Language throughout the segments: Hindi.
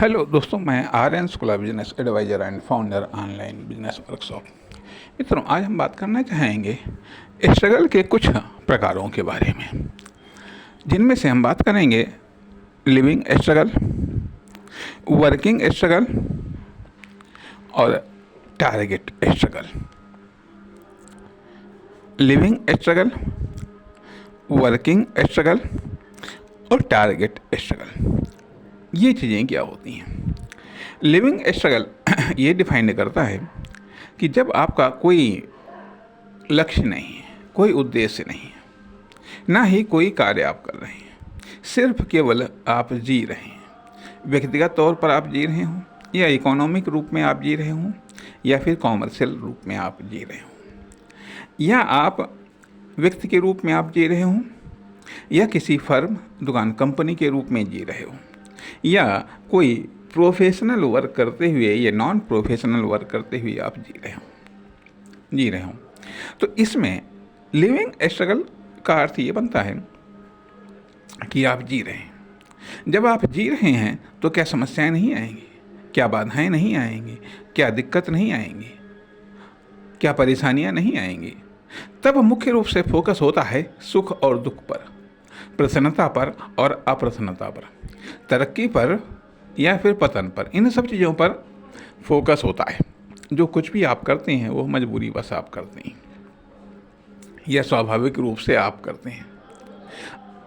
हेलो दोस्तों, मैं Aryan Shukla, business adviser and founder online business workshop. मित्रों, आज हम बात करना चाहेंगे स्ट्रगल के कुछ प्रकारों के बारे में, जिनमें से हम बात करेंगे लिविंग स्ट्रगल, वर्किंग स्ट्रगल और target struggle. Living struggle, working struggle और टारगेट स्ट्रगल, ये चीज़ें क्या होती हैं? लिविंग स्ट्रगल ये डिफाइन करता है कि जब आपका कोई लक्ष्य नहीं है, कोई उद्देश्य नहीं है, ना ही कोई कार्य आप कर रहे हैं, सिर्फ केवल आप जी रहे हैं। व्यक्तिगत तौर पर आप जी रहे हों, या इकोनॉमिक रूप में आप जी रहे हों, या फिर कॉमर्शियल रूप में आप जी रहे हों, या आप व्यक्ति के रूप में आप जी रहे हों, या किसी फर्म, दुकान, कंपनी के रूप में जी रहे हों, या कोई प्रोफेशनल वर्क करते हुए या नॉन प्रोफेशनल वर्क करते हुए आप जी रहे हों। तो इसमें लिविंग स्ट्रगल का अर्थ ये बनता है कि आप जी रहे हैं। जब आप जी रहे हैं तो क्या समस्याएं नहीं आएंगी, क्या बाधाएं नहीं आएंगी, क्या दिक्कत नहीं आएंगी, क्या परेशानियां नहीं आएंगी? तब मुख्य रूप से फोकस होता है सुख और दुख पर, प्रसन्नता पर और अप्रसन्नता पर, तरक्की पर या फिर पतन पर। इन सब चीज़ों पर फोकस होता है। जो कुछ भी आप करते हैं वो मजबूरी बस आप करते हैं या स्वाभाविक रूप से आप करते हैं,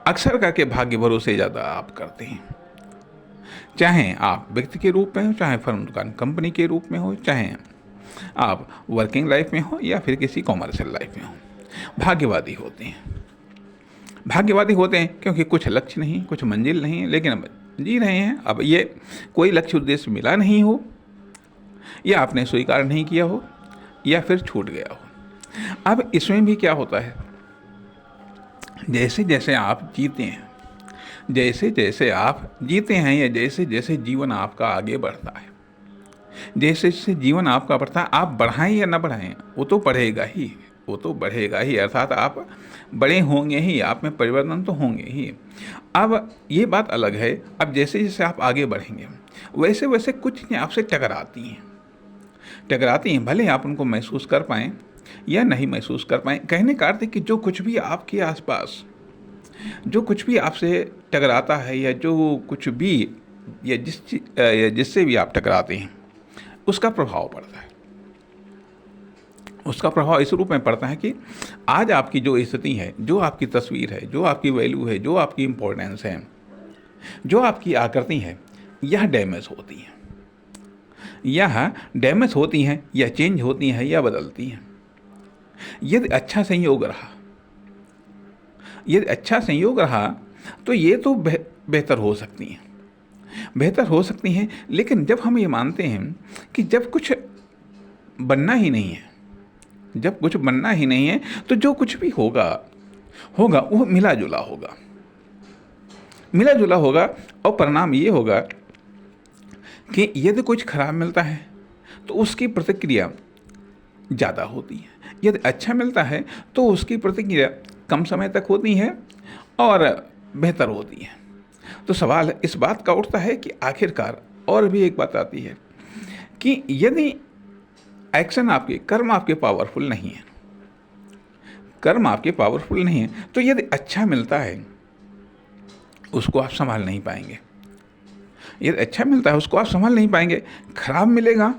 अक्सर करके भाग्य भरोसे ज़्यादा आप करते हैं। चाहे आप व्यक्ति के रूप में हो, चाहे फर्म, दुकान, कंपनी के रूप में हो, चाहे आप वर्किंग लाइफ में हो या फिर किसी कॉमर्शियल लाइफ में हो, भाग्यवादी होते हैं। भाग्यवादी होते हैं क्योंकि कुछ लक्ष्य नहीं, कुछ मंजिल नहीं, लेकिन अब जी रहे हैं। अब ये कोई लक्ष्य उद्देश्य मिला नहीं हो, या आपने स्वीकार नहीं किया हो, या फिर छूट गया हो। अब इसमें भी क्या होता है, जैसे जैसे आप जीते हैं, जैसे जैसे आप जीते हैं, या जैसे जैसे जीवन आपका आगे बढ़ता है, जैसे जैसे जीवन आपका बढ़ता है, आप बढ़ाएं या ना बढ़ाएं, वो तो बढ़ेगा ही, वो तो बढ़ेगा ही। अर्थात आप बड़े होंगे ही, आप में परिवर्तन तो होंगे ही। अब ये बात अलग है, अब जैसे जैसे आप आगे बढ़ेंगे वैसे वैसे कुछ चीज़ें आपसे टकराती हैं, भले आप उनको महसूस कर पाएँ या नहीं महसूस कर पाएँ। कहने का अर्थ है कि जो कुछ भी आपके आसपास, जो कुछ भी आपसे टकराता है, या जो कुछ भी, या जिससे भी आप टकराते हैं, उसका प्रभाव पड़ता है। उसका प्रभाव इस रूप में पड़ता है कि आज आपकी जो स्थिति है, जो आपकी तस्वीर है, जो आपकी वैल्यू है, जो आपकी इम्पोर्टेंस है, जो आपकी आकृति है, यह डैमेज होती है। यह डैमेज होती हैं, या चेंज होती हैं, या बदलती हैं। यदि अच्छा संयोग रहा तो ये तो बेहतर हो सकती हैं, लेकिन जब हम ये मानते हैं कि जब कुछ बनना ही नहीं है, तो जो कुछ भी होगा वो मिला जुला होगा, और परिणाम ये होगा कि यदि कुछ खराब मिलता है तो उसकी प्रतिक्रिया ज़्यादा होती है, यदि अच्छा मिलता है तो उसकी प्रतिक्रिया कम समय तक होती है और बेहतर होती है। तो सवाल इस बात का उठता है कि आखिरकार, और भी एक बात आती है कि यदि एक्शन आपके, कर्म आपके पावरफुल नहीं है, तो यदि अच्छा मिलता है उसको आप संभाल नहीं पाएंगे। यदि अच्छा मिलता है उसको आप संभाल नहीं पाएंगे, खराब मिलेगा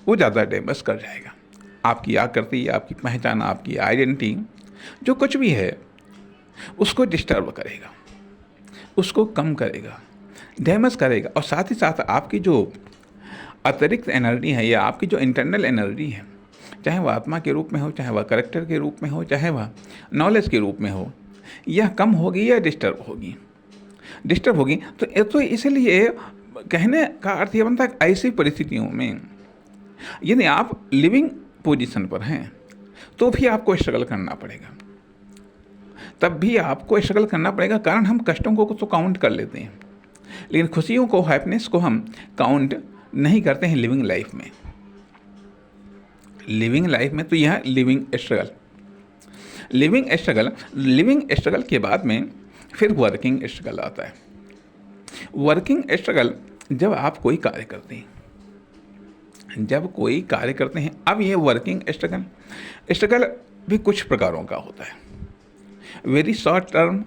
वो ज़्यादा डैमेज कर जाएगा। आपकी आकृति, आपकी पहचान, आपकी आइडेंटिटी, जो कुछ भी है, उसको डिस्टर्ब करेगा, उसको कम करेगा, डैमेज करेगा। और साथ ही साथ आपकी जो अतिरिक्त एनर्जी है, या आपकी जो इंटरनल एनर्जी है, चाहे वह आत्मा के रूप में हो, चाहे वह करेक्टर के रूप में हो, चाहे वह नॉलेज के रूप में हो, यह कम होगी या डिस्टर्ब होगी। तो इसलिए कहने का अर्थ यह बनता है कि ऐसी परिस्थितियों में यदि आप लिविंग पोजीशन पर हैं तो भी आपको स्ट्रगल करना पड़ेगा, कारण हम कष्टों को तो काउंट कर लेते हैं, लेकिन खुशियों को, हैप्पीनेस को हम काउंट नहीं करते हैं लिविंग लाइफ में। तो यह लिविंग स्ट्रगल के बाद में फिर वर्किंग स्ट्रगल आता है। वर्किंग स्ट्रगल जब आप कोई कार्य करते हैं, अब ये वर्किंग स्ट्रगल भी कुछ प्रकारों का होता है। Very short term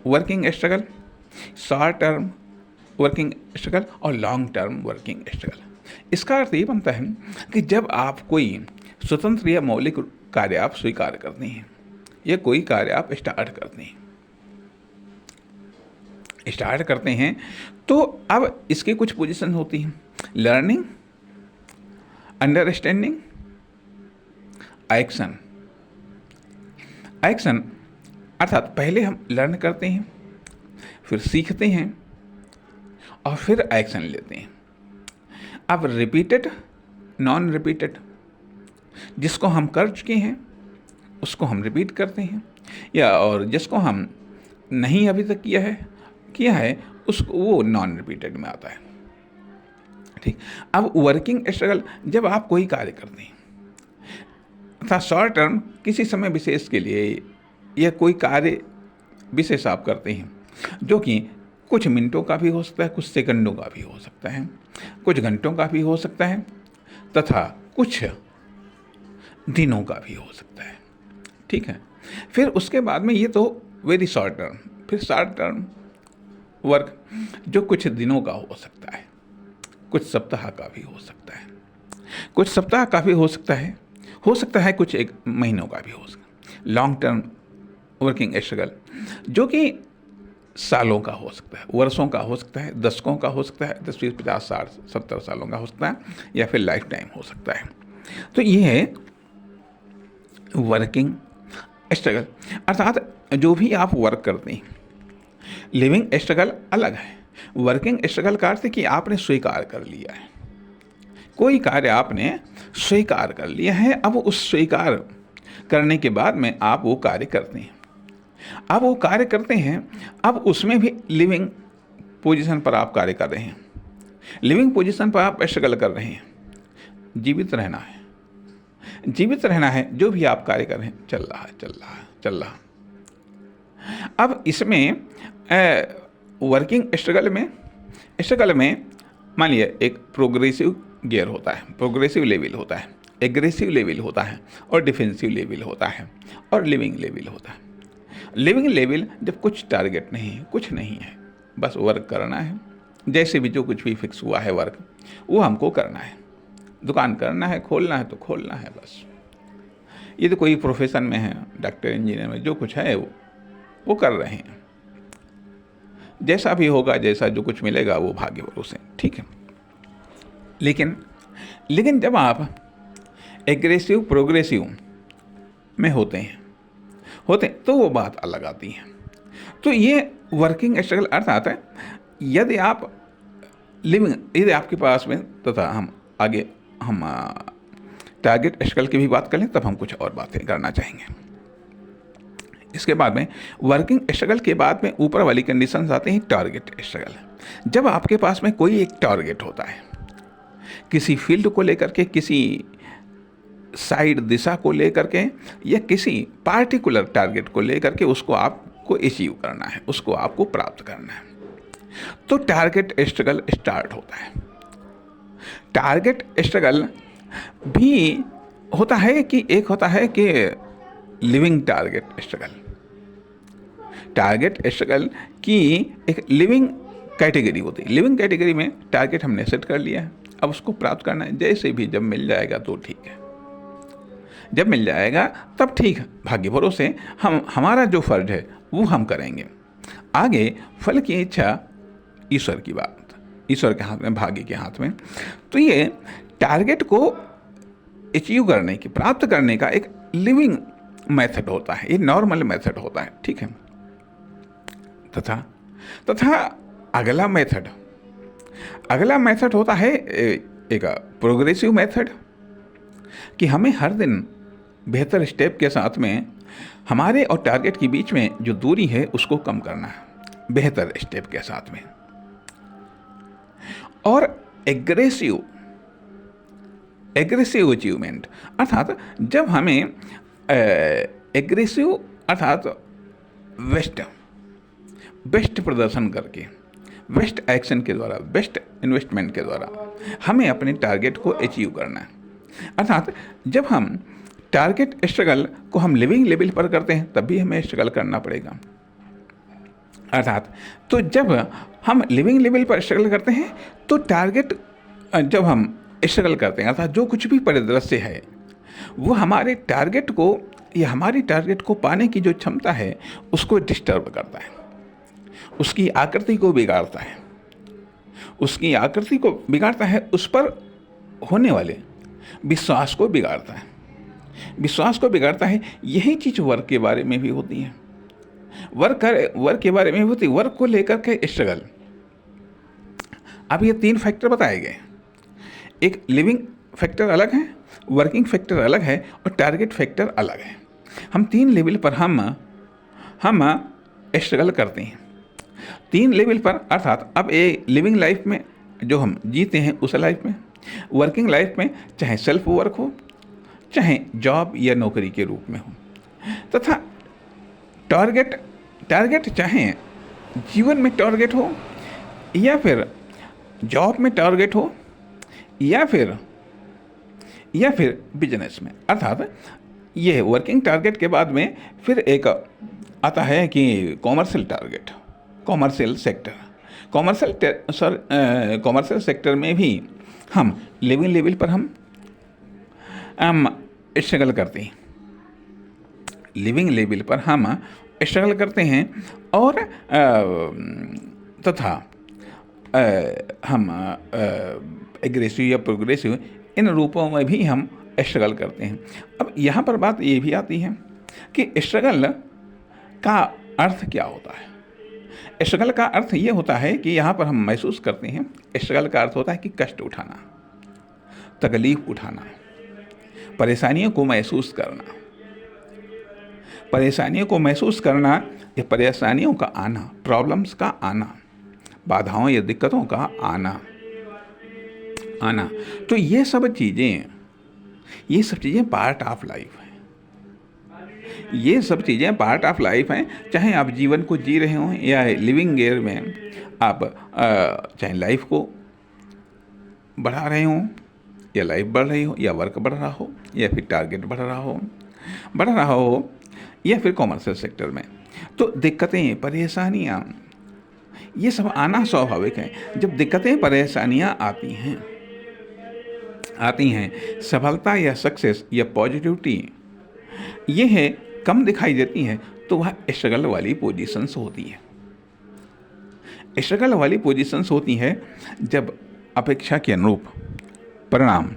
working struggle, short term working struggle और लॉन्ग टर्म वर्किंग स्ट्रगल। इसका अर्थ ये बनता है कि जब आप कोई स्वतंत्र या मौलिक कार्य आप स्वीकार करते हैं या कोई कार्य आप स्टार्ट करते हैं तो अब इसकी कुछ पोजीशन होती हैं। Learning, understanding, action. अर्थात पहले हम लर्न करते हैं, फिर सीखते हैं और फिर एक्शन लेते हैं। अब रिपीटेड, नॉन रिपीटेड, जिसको हम कर चुके हैं उसको हम रिपीट करते हैं, या और जिसको हम नहीं अभी तक किया है उसको वो नॉन रिपीटेड में आता है। ठीक। अब वर्किंग स्ट्रगल, जब आप कोई कार्य करते हैं अर्थात शॉर्ट टर्म किसी समय विशेष के लिए या कोई कार्य विशेष आप करते हैं जो कि कुछ मिनटों का भी हो सकता है, कुछ सेकंडों का भी हो सकता है, कुछ घंटों का भी हो सकता है तथा कुछ दिनों का भी हो सकता है। ठीक है। फिर उसके बाद में ये तो वेरी शॉर्ट टर्म, फिर शॉर्ट टर्म वर्क जो कुछ दिनों का हो सकता है, कुछ सप्ताह का भी हो सकता है, कुछ एक महीनों का भी हो सकता है। लॉन्ग टर्म वर्किंग स्ट्रगल जो कि सालों का हो सकता है, वर्षों का हो सकता है, दशकों का हो सकता है, 10, 20, 50, 60, 70 सालों का हो सकता है, या फिर लाइफ टाइम हो सकता है। तो ये है वर्किंग स्ट्रगल। अर्थात जो भी आप वर्क करते हैं, लिविंग स्ट्रगल अलग है। वर्किंग स्ट्रगल का अर्थ है कि आपने स्वीकार कर लिया है, कोई कार्य आपने स्वीकार कर लिया है। अब उस स्वीकार करने के बाद में आप वो कार्य करते हैं। अब उसमें भी लिविंग पोजीशन पर आप कार्य कर रहे हैं, लिविंग पोजीशन पर आप स्ट्रगल कर रहे हैं। जीवित रहना है, जो भी आप कार्य कर रहे हैं चल रहा। अब इसमें वर्किंग स्ट्रगल में मानिए एक प्रोग्रेसिव गियर होता है, प्रोग्रेसिव लेवल होता है, एग्रेसिव लेवल होता है और डिफेंसिव लेवल होता है और लिविंग लेवल होता है। लिविंग लेवल जब कुछ टारगेट नहीं है, कुछ नहीं है, बस वर्क करना है। जैसे भी जो कुछ भी फिक्स हुआ है वर्क वो हमको करना है। दुकान करना है, खोलना है तो खोलना है बस। ये तो कोई प्रोफेशन में है, डॉक्टर, इंजीनियर में जो कुछ है वो कर रहे हैं। जैसा भी होगा, जैसा जो कुछ मिलेगा वो भाग्य भरोसे। ठीक है। लेकिन जब आप एग्रेसिव प्रोग्रेसिव में होते तो वो बात अलग आती है। तो ये वर्किंग स्ट्रगल अर्थात है यदि आपके पास में तथा हम टारगेट स्ट्रगल की भी बात करें तब हम कुछ और बातें करना चाहेंगे। इसके बाद में वर्किंग स्ट्रगल के बाद में ऊपर वाली कंडीशंस आते हैं टारगेट स्ट्रगल। जब आपके पास में कोई एक टारगेट होता है, किसी फील्ड को लेकर के, किसी साइड दिशा को लेकर के, या किसी पार्टिकुलर टारगेट को लेकर के उसको आपको अचीव करना है, उसको आपको प्राप्त करना है, तो टारगेट स्ट्रगल स्टार्ट होता है। टारगेट स्ट्रगल भी होता है कि एक होता है कि लिविंग टारगेट स्ट्रगल की एक लिविंग कैटेगरी होती है। लिविंग कैटेगरी में टारगेट हमने सेट कर लिया है, अब उसको प्राप्त करना है। जैसे भी जब मिल जाएगा तो ठीक है, जब मिल जाएगा तब ठीक है, भाग्य भरोसे हमारा जो फर्ज है वो हम करेंगे। आगे फल की इच्छा ईश्वर की बात, ईश्वर के हाथ में, भाग्य के हाथ में। तो ये टारगेट को अचीव करने की, प्राप्त करने का एक लिविंग मेथड होता है, ये नॉर्मल मेथड होता है। ठीक है। तथा अगला मेथड होता है एक प्रोग्रेसिव मेथड, कि हमें हर दिन बेहतर स्टेप के साथ में हमारे और टारगेट के बीच में जो दूरी है उसको कम करना है, बेहतर स्टेप के साथ में। और एग्रेसिव अचीवमेंट अर्थात जब हमें एग्रेसिव अर्थात बेस्ट प्रदर्शन करके बेस्ट एक्शन के द्वारा, बेस्ट इन्वेस्टमेंट के द्वारा हमें अपने टारगेट को अचीव करना है। अर्थात जब हम टारगेट स्ट्रगल को हम लिविंग लेवल पर करते हैं तब भी हमें स्ट्रगल करना पड़ेगा। अर्थात तो जब हम लिविंग लेवल पर स्ट्रगल करते हैं तो टारगेट, जब हम स्ट्रगल करते हैं अर्थात जो कुछ भी परिदृश्य है वो हमारे टारगेट को या हमारी टारगेट को पाने की जो क्षमता है उसको डिस्टर्ब करता है, उसकी आकृति को बिगाड़ता है, उसकी आकृति को बिगाड़ता है, उस पर होने वाले विश्वास को बिगाड़ता है, विश्वास को बिगाड़ता है। यही चीज़ वर्क के बारे में भी होती है, वर्क के बारे में होती है, वर्क को लेकर के स्ट्रगल। अब ये 3 फैक्टर बताए गए, एक लिविंग फैक्टर अलग है, वर्किंग फैक्टर अलग है और टारगेट फैक्टर अलग है। हम 3 लेवल पर हम स्ट्रगल करते हैं, 3 लेवल पर। अर्थात अब ये लिविंग लाइफ में जो हम जीते हैं उस लाइफ में, वर्किंग लाइफ में चाहे सेल्फ वर्क हो, चाहे जॉब या नौकरी के रूप में हो, तथा टारगेट चाहे जीवन में टारगेट हो या फिर जॉब में टारगेट हो या फिर बिजनेस में। अर्थात ये वर्किंग टारगेट के बाद में फिर एक आता है कि कॉमर्शियल टारगेट, कॉमर्शियल सेक्टर में भी हम लिविंग लेवल पर हम स्ट्रगल करते हैं, लिविंग लेवल पर हम स्ट्रगल करते हैं और तथा हम एग्रेसिव या प्रोग्रेसिव इन रूपों में भी हम स्ट्रगल करते हैं। अब यहाँ पर बात ये भी आती है कि स्ट्रगल का अर्थ क्या होता है। स्ट्रगल का अर्थ ये होता है कि यहाँ पर हम महसूस करते हैं, स्ट्रगल का अर्थ होता है कि कष्ट उठाना, तकलीफ उठाना, परेशानियों को महसूस करना, परेशानियों को महसूस करना, ये परेशानियों का आना, प्रॉब्लम्स का आना, बाधाओं या दिक्कतों का आना। तो ये सब चीज़ें पार्ट ऑफ लाइफ हैं, ये सब चीज़ें पार्ट ऑफ लाइफ हैं। चाहे आप जीवन को जी रहे हों या लिविंग ईयर में आप चाहे लाइफ को बढ़ा रहे हों या लाइफ बढ़ रही हो या वर्क बढ़ रहा हो या फिर टारगेट बढ़ रहा हो या फिर कॉमर्शियल सेक्टर में, तो दिक्कतें, परेशानियाँ ये सब आना स्वाभाविक है। जब दिक्कतें, परेशानियाँ आती हैं, सफलता या सक्सेस या पॉजिटिविटी ये है कम दिखाई देती है, तो वह स्ट्रगल वाली पोजीशंस होती है। स्ट्रगल वाली पोजीशंस होती है जब अपेक्षा के अनुरूप परिणाम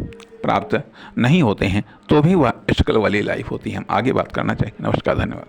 प्राप्त नहीं होते हैं, तो भी वह स्ट्रगल वाली लाइफ होती है। हम आगे बात करना चाहिए। नमस्कार, धन्यवाद।